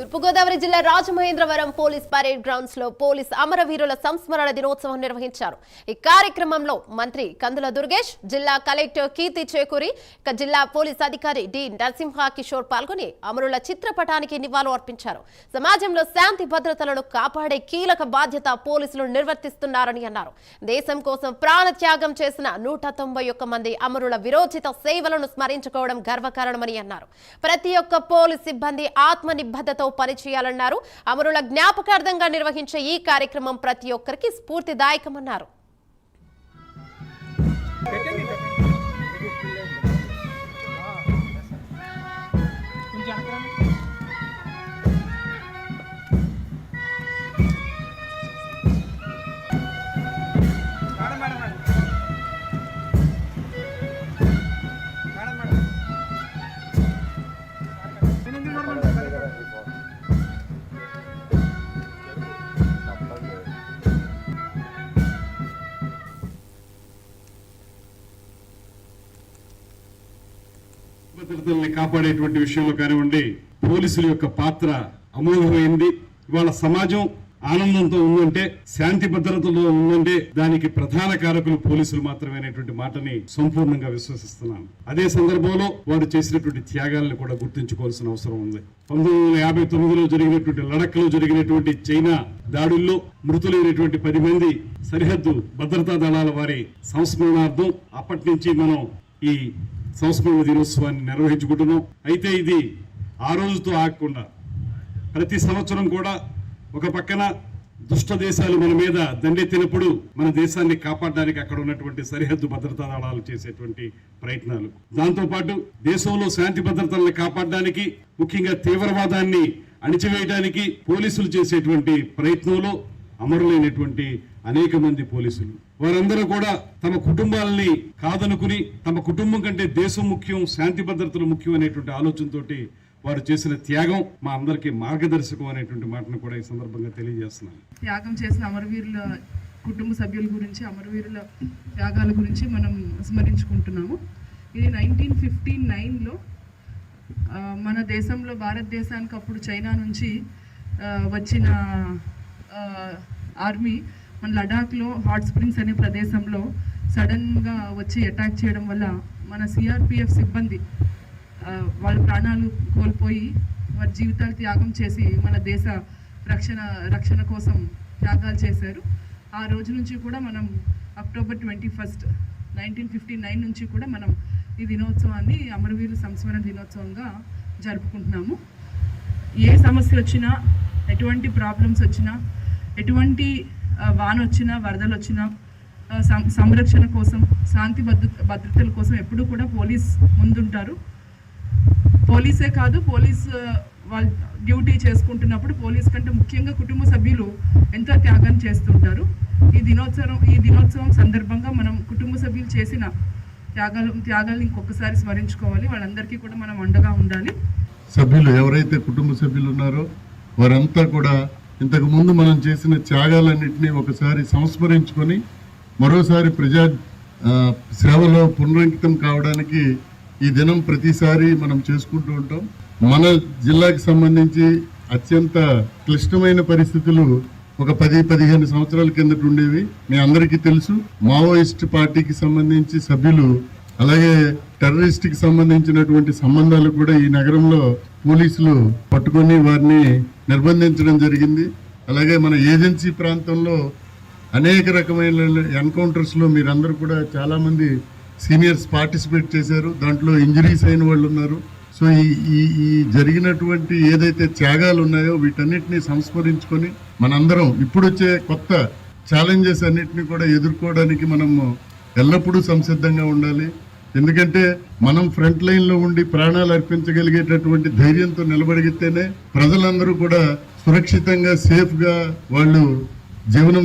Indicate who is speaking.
Speaker 1: తూర్పుగోదావరి జిల్లా Rajamahendravaram police parade grounds లో police అమరవీరుల సంస్మరణ దినోత్సవం నిర్వహించారు. ఈ కార్యక్రమంలో మంత్రి కందుల దుర్గేష్, జిల్లా కలెక్టర్ కీర్తి చేకూరి, జిల్లా పోలీస్ అధికారి డి నరసింహ కిషోర్ పాల్గొని అమరుల చిత్రపటానికి నివాళులు అర్పించారు. సమాజంలో శాంతి భద్రతలను కాపాడే కీలక బాధ్యత పోలీసులు నిర్వర్తిస్తున్నారని అన్నారు. దేశం కోసం ప్రాణత్యాగం చేసిన 191 మంది అమరుల విరోచిత సేవలను స్మరించుకోవడం గర్వకారణమని అన్నారు. ప్రతి ఒక్క పోలీస్ సిబ్బంది ఆత్మ నిబద్ధతతో పనిచేయాలన్నారు. అమరుల జ్ఞాపకార్థంగా నిర్వహించే ఈ కార్యక్రమం ప్రతి ఒక్కరికి స్ఫూర్తిదాయకమన్నారు.
Speaker 2: భద్రతల్ని కాపాడేటువంటి విషయంలో కానివ్వండి, పోలీసుల యొక్క పాత్ర అమోఘమైంది. ఇవాళ సమాజం ఆనందంతో ఉందంటే, శాంతి భద్రతలో ఉందంటే దానికి ప్రధాన కారకులు పోలీసులు మాత్రమే అనేటువంటి మాటని సంపూర్ణంగా విశ్వసిస్తున్నాను. అదే సందర్భంలో వారు చేసినటువంటి త్యాగాలను కూడా గుర్తుంచుకోవాల్సిన అవసరం ఉంది. 1959లో జరిగినటువంటి లడక్ లో జరిగినటువంటి చైనా దాడుల్లో మృతులైనటువంటి 10 మంది సరిహద్దు భద్రతా దళాల వారి సంస్మరణార్థం అప్పటి నుంచి మనం ఈ సంస్మరణ దినోత్సవాన్ని నిర్వహించుకుంటున్నాం. అయితే ఇది ఆ రోజుతో ఆగకుండా ప్రతి సంవత్సరం కూడా ఒక పక్కన దుష్ట దేశాలు మన మీద దండెత్తినప్పుడు మన దేశాన్ని కాపాడడానికి అక్కడ ఉన్నటువంటి సరిహద్దు భద్రతా దళాలు చేసేటువంటి ప్రయత్నాలు, దాంతోపాటు దేశంలో శాంతి భద్రతలను కాపాడడానికి, ముఖ్యంగా తీవ్రవాదాన్ని అణిచివేయడానికి పోలీసులు చేసేటువంటి ప్రయత్నంలో అమరులైనటువంటి అనేక మంది పోలీసులు, వారందరూ కూడా తమ కుటుంబాలని కాదనుకుని, తమ కుటుంబం కంటే దేశం ముఖ్యం, శాంతి భద్రతలు ముఖ్యం అనేటువంటి ఆలోచనతోటి వారు చేసిన త్యాగం మా అందరికీ మార్గదర్శకం అనేటువంటి మాటను కూడా ఈ సందర్భంగా తెలియజేస్తున్నాను.
Speaker 3: త్యాగం చేసిన అమరవీరుల కుటుంబ సభ్యుల గురించి, అమరవీరుల త్యాగాల గురించి మనం స్మరించుకుంటున్నాము. ఇది 1959లో మన దేశంలో, భారతదేశానికి అప్పుడు చైనా నుంచి వచ్చిన ఆర్మీ మన లడాఖ్లో హాట్ స్ప్రింగ్స్ అనే ప్రదేశంలో సడన్గా వచ్చి అటాక్ చేయడం వల్ల మన సిఆర్పిఎఫ్ సిబ్బంది వాళ్ళ ప్రాణాలు కోల్పోయి వారి జీవితాలు త్యాగం చేసి మన దేశ రక్షణ కోసం త్యాగాలు చేశారు. ఆ రోజు నుంచి కూడా మనం అక్టోబర్ 21, 1959 నుంచి కూడా మనం ఈ దినోత్సవాన్ని అమరవీరుల సంస్మరణ దినోత్సవంగా జరుపుకుంటున్నాము. ఏ సమస్యలు వచ్చినా, ఎటువంటి ప్రాబ్లమ్స్ వచ్చినా, ఎటువంటి వాన వచ్చినా, వరదలు వచ్చినా సంరక్షణ కోసం, శాంతి భద్రతల కోసం ఎప్పుడూ కూడా పోలీస్ ముందుంటారు. పోలీసే కాదు, పోలీస్ వాళ్ళు డ్యూటీ చేసుకుంటున్నప్పుడు పోలీస్ కంటే ముఖ్యంగా కుటుంబ సభ్యులు ఎంతో త్యాగం చేస్తుంటారు. ఈ దినోత్సవం సందర్భంగా మనం కుటుంబ సభ్యులు చేసిన త్యాగాలను ఇంకొకసారి స్మరించుకోవాలి. వాళ్ళందరికీ కూడా మనం అండగా ఉండాలి.
Speaker 4: సభ్యులు ఎవరైతే కుటుంబ సభ్యులు ఉన్నారో వారంతా కూడా ఇంతకు ముందు మనం చేసిన త్యాగాలన్నింటినీ ఒకసారి సంస్మరించుకొని మరోసారి ప్రజా సేవలో పునరంకితం కావడానికి ఈ దినం ప్రతిసారి మనం చేసుకుంటూ ఉంటాం. మన జిల్లాకి సంబంధించి అత్యంత క్లిష్టమైన పరిస్థితులు ఒక 10-15 సంవత్సరాల కిందట ఉండేవి. మీ అందరికీ తెలుసు. మావోయిస్ట్ పార్టీకి సంబంధించి సభ్యులు, అలాగే టెర్రరిస్ట్కి సంబంధించినటువంటి సంబంధాలు కూడా ఈ నగరంలో పోలీసులు పట్టుకొని వారిని నిర్బంధించడం జరిగింది. అలాగే మన ఏజెన్సీ ప్రాంతంలో అనేక రకమైన ఎన్కౌంటర్స్లో మీరందరూ కూడా చాలామంది సీనియర్స్ పార్టిసిపేట్ చేశారు. దాంట్లో ఇంజరీస్ అయిన వాళ్ళు ఉన్నారు. సో ఈ జరిగినటువంటి ఏదైతే త్యాగాలు ఉన్నాయో వీటన్నిటిని సంస్మరించుకొని మనందరం ఇప్పుడు వచ్చే కొత్త ఛాలెంజెస్ అన్నిటిని కూడా ఎదుర్కోవడానికి మనం ఎల్లప్పుడూ సంసిద్ధంగా ఉండాలి. ఎందుకంటే మనం ఫ్రంట్ లైన్లో ఉండి ప్రాణాలు అర్పించగలిగేటటువంటి ధైర్యంతో నిలబడితేనే ప్రజలందరూ కూడా సురక్షితంగా, సేఫ్గా వాళ్ళు జీవనం